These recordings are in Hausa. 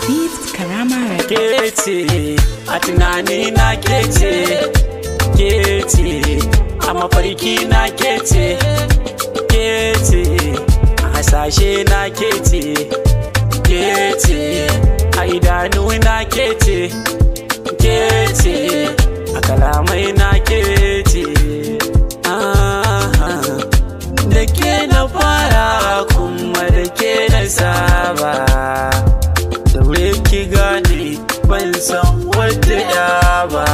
Beats Karama Kece a tunani na kece a mafarki na kece a hasashe na kece a idanu na kece a kalamai na kece da ke na fara kuma da ke na saba daure ki gane ban san wadda ya ba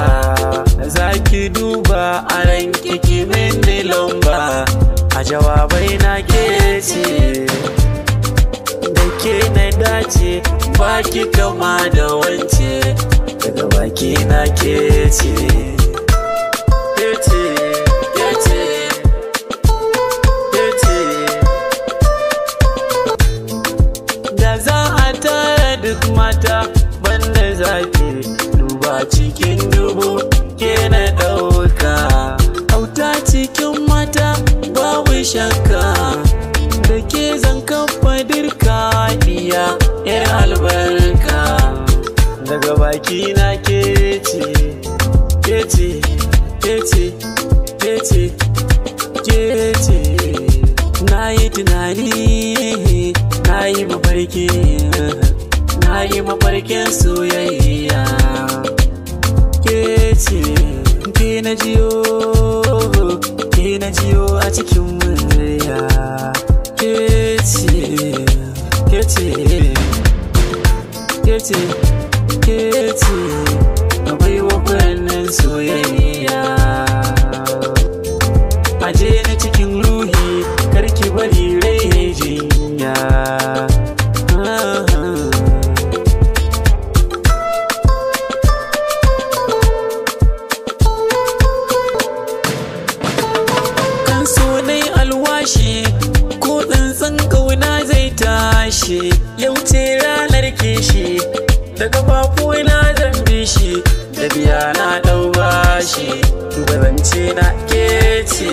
za ki duba a ranki ki mini lamba a jawabai na kece da ke na dace ba ki kama da wance daga baki na kece da za a tara duk mata banda zaki duba cikin dubu ke na ɗauka auta cikin mata babu shakka da ke zan kafa dirka iya yar albarka daga baki na kece na yi tunani na yi mafarkin soyayya ke na jiyo a cikin murya kece na baiwa fannin soyayya aje na cikin ruhi karki bari rai jinya kan so nai alwashi ko tsantsan kauna zai tashi yau ce ranar kishi da kafafuwa zan bi shi da biya na ɗau bashi shugabanci na kece